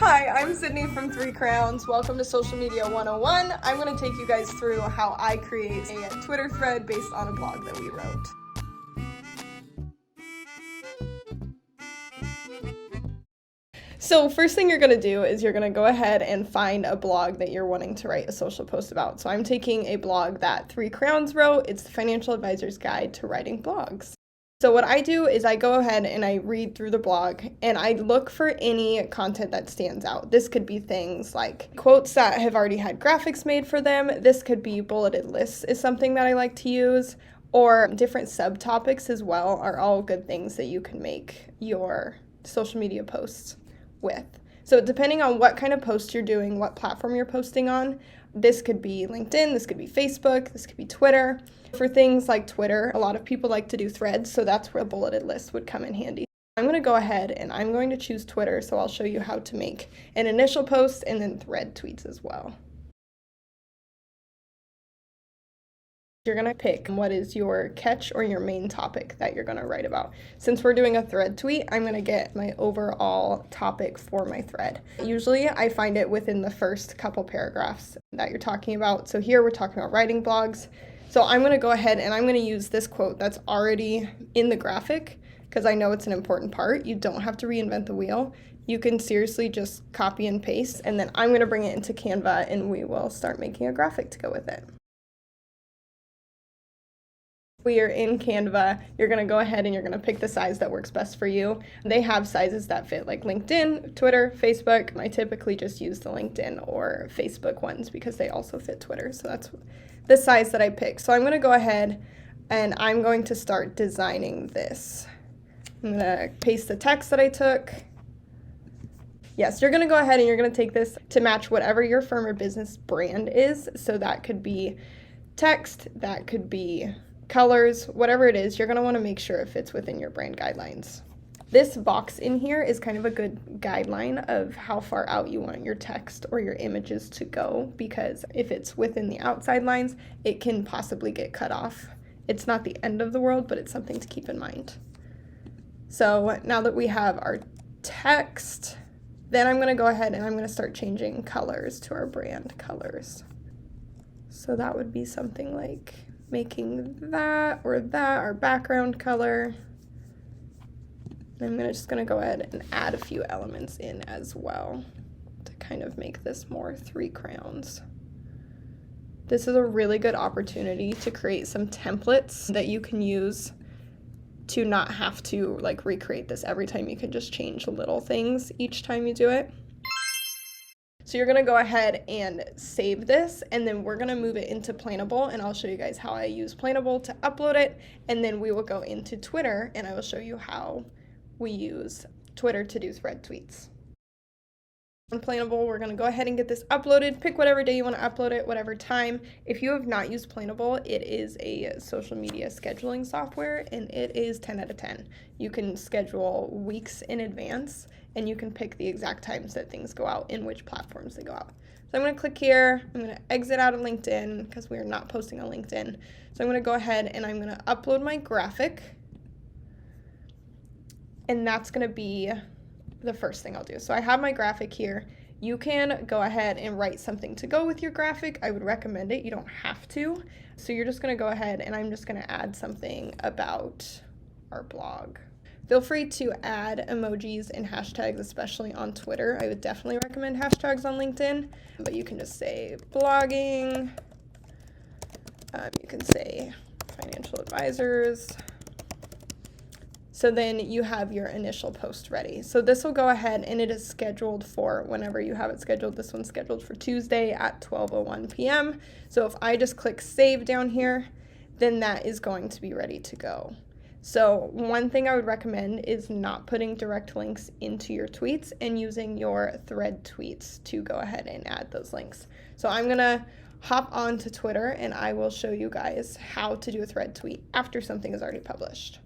Hi, I'm Sydney from 3 Crowns. Welcome to Social Media 101. I'm going to take you guys through how I create a Twitter thread based on a blog that we wrote. So first thing you're going to do is you're going to go ahead and find a blog that you're wanting to write a social post about. So I'm taking a blog that 3 Crowns wrote. It's the Financial Advisor's Guide to Writing Blogs. So what I do is I go ahead and I read through the blog and I look for any content that stands out. This could be things like quotes that have already had graphics made for them. This could be bulleted lists is something that I like to use, or different subtopics as well are all good things that you can make your social media posts with. So depending on what kind of post you're doing, what platform you're posting on, this could be LinkedIn, this could be Facebook, this could be Twitter. For things like Twitter, a lot of people like to do threads, so that's where a bulleted list would come in handy. I'm going to go ahead and I'm going to choose Twitter, so I'll show you how to make an initial post and then thread tweets as well. You're going to pick what is your catch or your main topic that you're going to write about. Since we're doing a thread tweet, I'm going to get my overall topic for my thread. Usually I find it within the first couple paragraphs that you're talking about. So here we're talking about writing blogs. So I'm going to go ahead and I'm going to use this quote that's already in the graphic because I know it's an important part. You don't have to reinvent the wheel. You can seriously just copy and paste, and then I'm going to bring it into Canva and we will start making a graphic to go with it. We are in Canva, you're going to go ahead and you're going to pick the size that works best for you. They have sizes that fit like LinkedIn, Twitter, Facebook. I typically just use the LinkedIn or Facebook ones because they also fit Twitter. So that's the size that I pick. So I'm going to go ahead and I'm going to start designing this. I'm going to paste the text that I took. Yes, you're going to go ahead and you're going to take this to match whatever your firm or business brand is. So that could be text, that could be colors, whatever it is, you're going to want to make sure it fits within your brand guidelines. This box in here is kind of a good guideline of how far out you want your text or your images to go, because if it's within the outside lines, it can possibly get cut off. It's not the end of the world, but it's something to keep in mind. So now that we have our text, then I'm going to go ahead and I'm going to start changing colors to our brand colors. So that would be something like making that our background color. I'm just going to go ahead and add a few elements in as well to kind of make this more 3 Crowns. This is a really good opportunity to create some templates that you can use to not have to like recreate this every time. You can just change little things each time you do it. So you're going to go ahead and save this, and then we're going to move it into Planable, and I'll show you guys how I use Planable to upload it, and then we will go into Twitter, and I will show you how we use Twitter to do thread tweets. On Planable, we're going to go ahead and get this uploaded. Pick whatever day you want to upload it, whatever time. If you have not used Planable, it is a social media scheduling software, and it is 10 out of 10. You can schedule weeks in advance, and you can pick the exact times that things go out and which platforms they go out. So I'm going to click here. I'm going to exit out of LinkedIn because we are not posting on LinkedIn. So I'm going to go ahead and I'm going to upload my graphic, and that's going to be the first thing I'll do. So I have my graphic here. You can go ahead and write something to go with your graphic. I would recommend it. You don't have to. So you're just going to go ahead and I'm just going to add something about our blog. Feel free to add emojis and hashtags, especially on Twitter. I would definitely recommend hashtags on LinkedIn, but you can just say blogging. You can say financial advisors. So then you have your initial post ready. So this will go ahead and it is scheduled for whenever you have it scheduled. This one's scheduled for Tuesday at 12:01 p.m. So if I just click save down here, then that is going to be ready to go. So one thing I would recommend is not putting direct links into your tweets and using your thread tweets to go ahead and add those links. So I'm going to hop on to Twitter and I will show you guys how to do a thread tweet after something is already published.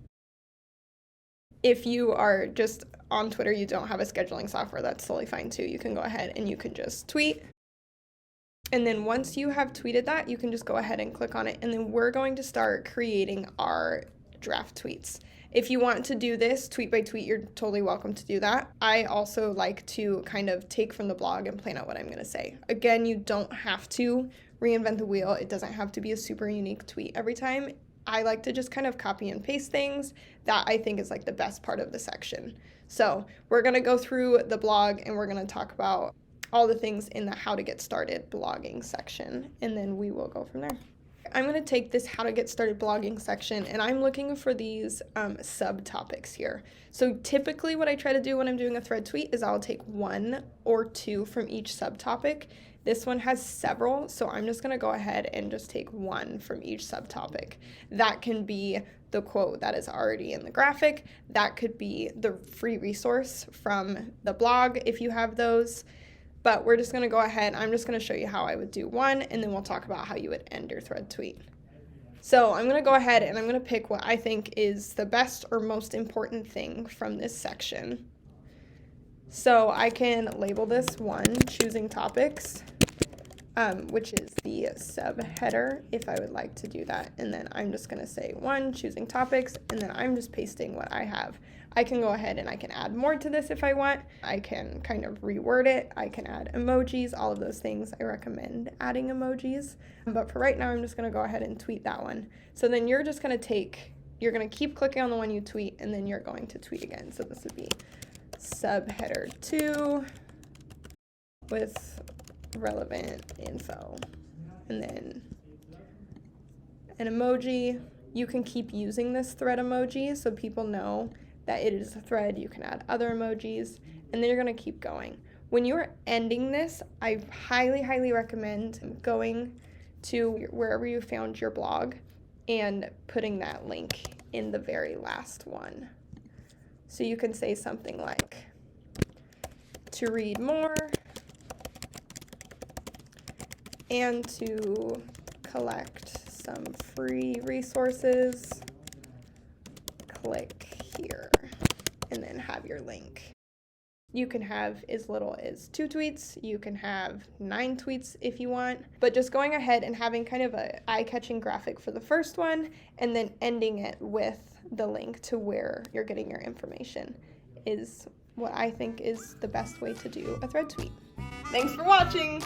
If you are just on Twitter, you don't have a scheduling software, that's totally fine too. You can go ahead and you can just tweet. And then once you have tweeted that, you can just go ahead and click on it. And then we're going to start creating our draft tweets. If you want to do this tweet by tweet, you're totally welcome to do that. I also like to kind of take from the blog and plan out what I'm going to say. Again, you don't have to reinvent the wheel. It doesn't have to be a super unique tweet every time. I like to just kind of copy and paste things that I think is like the best part of the section. So we're going to go through the blog and we're going to talk about all the things in the how to get started blogging section, and then we will go from there. I'm going to take this how to get started blogging section and I'm looking for these subtopics here. So typically what I try to do when I'm doing a thread tweet is I'll take 1 or 2 from each subtopic. This one has several, so I'm just going to go ahead and just take 1 from each subtopic. That can be the quote that is already in the graphic. That could be the free resource from the blog if you have those. But we're just going to go ahead. I'm just going to show you how I would do 1, and then we'll talk about how you would end your thread tweet. So I'm going to go ahead and I'm going to pick what I think is the best or most important thing from this section. So I can label this 1, choosing topics, which is the subheader if I would like to do that. And then I'm just going to say 1, choosing topics, and then I'm just pasting what I have. I can go ahead and I can add more to this if I want. I can kind of reword it. I can add emojis, all of those things. I recommend adding emojis. But for right now, I'm just going to go ahead and tweet that one. So then you're just going to you're going to keep clicking on the one you tweet, and then you're going to tweet again. So this would be subheader 2 with relevant info, and then an emoji. You can keep using this thread emoji so people know that it is a thread. You can add other emojis, and then you're going to keep going. When you're ending this, I highly recommend going to wherever you found your blog and putting that link in the very last one. So you can say something like, to read more and to collect some free resources, click here, and then have your link. You can have as little as 2 tweets. You can have 9 tweets if you want, but just going ahead and having kind of a eye-catching graphic for the first one and then ending it with the link to where you're getting your information is what I think is the best way to do a thread tweet. Thanks for watching!